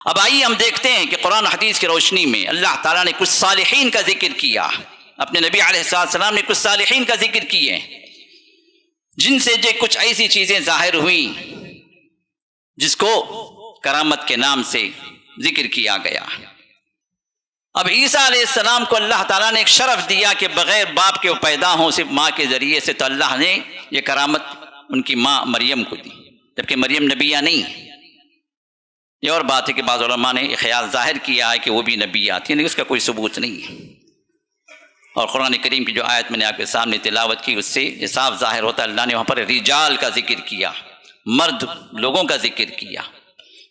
اب آئیے ہم دیکھتے ہیں کہ قرآن حدیث کی روشنی میں اللہ تعالیٰ نے کچھ صالحین کا ذکر کیا، اپنے نبی علیہ السلام نے کچھ صالحین کا ذکر کیے جن سے جو کچھ ایسی چیزیں ظاہر ہوئیں جس کو کرامت کے نام سے ذکر کیا گیا۔ اب عیسیٰ علیہ السلام کو اللہ تعالیٰ نے ایک شرف دیا کہ بغیر باپ کے وہ پیدا ہوں، صرف ماں کے ذریعے سے، تو اللہ نے یہ کرامت ان کی ماں مریم کو دی، جبکہ مریم نبیہ نہیں ہے۔ یہ اور بات ہے کہ بعض علماء نے یہ خیال ظاہر کیا ہے کہ وہ بھی نبیات ہیں، لیکن اس کا کوئی ثبوت نہیں ہے۔ اور قرآن کریم کی جو آیت میں نے آپ کے سامنے تلاوت کی، اس سے یہ صاف ظاہر ہوتا ہے اللہ نے وہاں پر رجال کا ذکر کیا، مرد لوگوں کا ذکر کیا،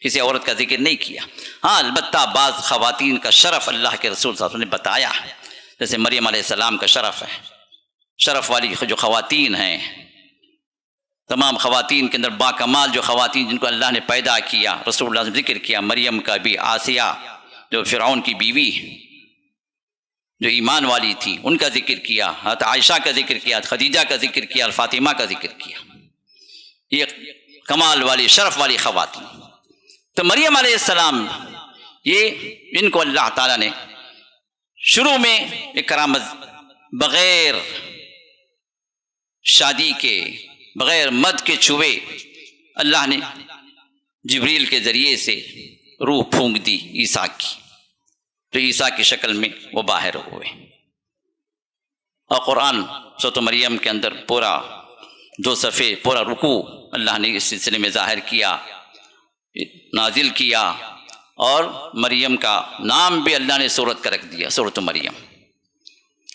کسی عورت کا ذکر نہیں کیا۔ ہاں البتہ بعض خواتین کا شرف اللہ کے رسول صلی اللہ علیہ وسلم نے بتایا ہے، جیسے مریم علیہ السلام کا شرف ہے، شرف والی جو خواتین ہیں، تمام خواتین کے اندر باکمال جو خواتین جن کو اللہ نے پیدا کیا، رسول اللہ نے ذکر کیا، مریم کا بھی، آسیہ جو فرعون کی بیوی جو ایمان والی تھی ان کا ذکر کیا، حضرت عائشہ کا ذکر کیا، خدیجہ کا ذکر کیا، الفاطمہ کا ذکر کیا، یہ کمال والی شرف والی خواتین۔ تو مریم علیہ السلام یہ ان کو اللہ تعالیٰ نے شروع میں ایک کرامت بغیر شادی کے، بغیر مد کے چھوئے اللہ نے جبریل کے ذریعے سے روح پھونک دی عیسیٰ کی، تو عیسیٰ کی شکل میں وہ باہر ہوئے۔ اور قرآن سورۃ مریم کے اندر پورا 2 صفحے پورا رکوع اللہ نے اس سلسلے میں ظاہر کیا، نازل کیا، اور مریم کا نام بھی اللہ نے سورت کا رکھ دیا، سورۃ مریم۔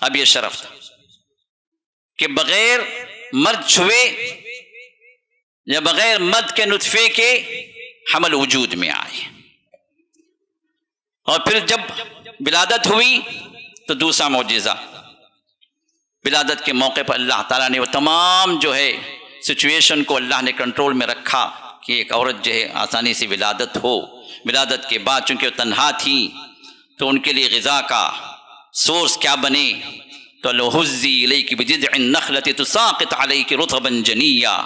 اب یہ شرف تھا کہ بغیر مرد چھوئے یا بغیر مد کے نطفے کے حمل وجود میں آئے، اور پھر جب ولادت ہوئی تو دوسرا معجزہ، ولادت کے موقع پر اللہ تعالیٰ نے وہ تمام جو ہے سچویشن کو اللہ نے کنٹرول میں رکھا کہ ایک عورت جو ہے آسانی سے ولادت ہو۔ ولادت کے بعد چونکہ وہ تنہا تھی تو ان کے لیے غذا کا سورس کیا بنے، تو لَهُزِّي إِلَيْكِ بِجِذْعِ النَّخْلَةِ تُسَاقِطْ عَلَيْكِ رُطَبًا جَنِيًّا،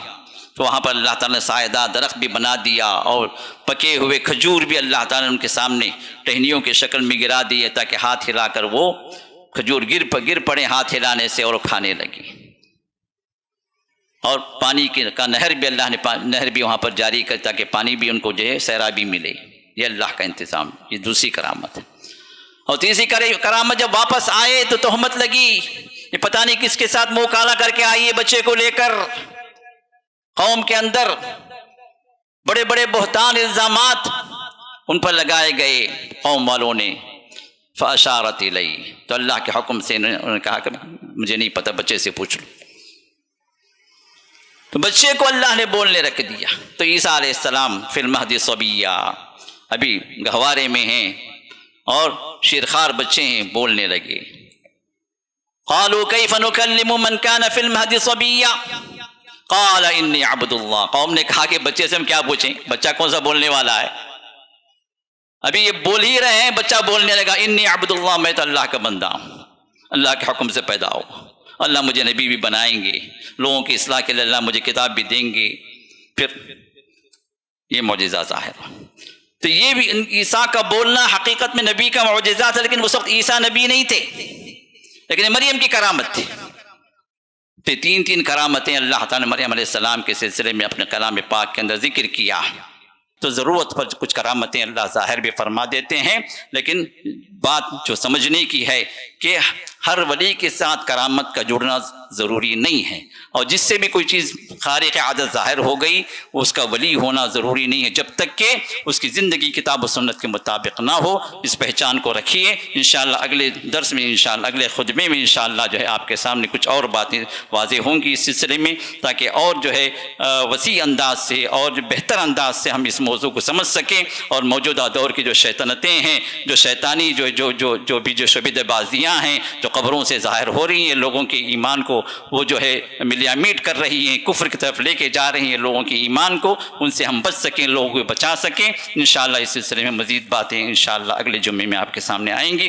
تو وہاں پر اللہ تعالیٰ نے سایہ دار درخت بھی بنا دیا، اور پکے ہوئے کھجور بھی اللہ تعالیٰ نے ان کے سامنے ٹہنیوں کے شکل میں گرا دیے تاکہ ہاتھ ہلا کر وہ کھجور گر پڑے ہاتھ ہلانے سے، اور وہ کھانے لگی۔ اور پانی کا نہر بھی اللہ نے نہر بھی وہاں پر جاری کر تاکہ پانی بھی ان کو جو ہے سیرابی ملے۔ یہ اللہ کا انتظام، یہ دوسری کرامت ہے۔ اور تیسری کرامت جب واپس آئے تو تہمت لگی، یہ پتہ نہیں کس کے ساتھ منہ کالا کر کے آئی ہے بچے کو لے کر۔ قوم کے اندر بڑے بڑے بہتان الزامات ان پر لگائے گئے قوم والوں نے۔ فاشارت الیہ، تو اللہ کے حکم سے انہوں نے کہا کہ مجھے نہیں پتہ، بچے سے پوچھ لو۔ تو بچے کو اللہ نے بولنے رکھ دیا۔ تو عیسیٰ علیہ السلام فی المہد صبیہ، ابھی گہوارے میں ہیں اور شیرخوار بچے ہیں، بولنے لگے۔ قالوا کیف نکلم من کان فی المہد صبیہ قال انی عبد اللہ۔ قوم نے کہا کہ بچے سے ہم کیا پوچھیں، بچہ کون سا بولنے والا ہے، ابھی یہ بول ہی رہے ہیں، بچہ بولنے لگا انی عبد اللہ، میں تو اللہ کا بندہ ہوں، اللہ کے حکم سے پیدا ہو، اللہ مجھے نبی بھی بنائیں گے، لوگوں کی اصلاح کے لیے اللہ مجھے کتاب بھی دیں گے۔ پھر یہ معجزہ ظاہر ہو۔ تو یہ بھی عیسیٰ کا بولنا حقیقت میں نبی کا معجزہ تھا، لیکن اس وقت عیسیٰ نبی نہیں تھے، لیکن مریم کی کرامت تھی۔ تو 3 کرامتیں اللہ تعالیٰ نے مریم علیہ السلام کے سلسلے میں اپنے کلام پاک کے اندر ذکر کیا۔ تو ضرورت پر کچھ کرامتیں اللہ ظاہر بھی فرما دیتے ہیں، لیکن بات جو سمجھنے کی ہے کہ ہر ولی کے ساتھ کرامت کا جڑنا ضروری نہیں ہے، اور جس سے بھی کوئی چیز خارق عادت ظاہر ہو گئی اس کا ولی ہونا ضروری نہیں ہے، جب تک کہ اس کی زندگی کتاب و سنت کے مطابق نہ ہو۔ اس پہچان کو رکھیے۔ انشاءاللہ اگلے درس میں، انشاءاللہ اگلے خطبے میں انشاءاللہ جو ہے آپ کے سامنے کچھ اور باتیں واضح ہوں گی اس سلسلے میں، تاکہ اور جو ہے وسیع انداز سے اور بہتر انداز سے ہم اس موضوع کو سمجھ سکیں، اور موجودہ دور کی جو شیطنتیں ہیں، جو شیطانی جو بھی شبیدہ بازیاں ہیں جو قبروں سے ظاہر ہو رہی ہیں، لوگوں کے ایمان کو وہ جو ہے ملیا میٹ کر رہی ہیں، کفر کی طرف لے کے جا رہی ہیں لوگوں کے ایمان کو، ان سے ہم بچ سکیں، لوگوں کو بچا سکیں۔ انشاءاللہ اس سلسلے میں مزید باتیں انشاءاللہ اگلے جمعے میں آپ کے سامنے آئیں گی۔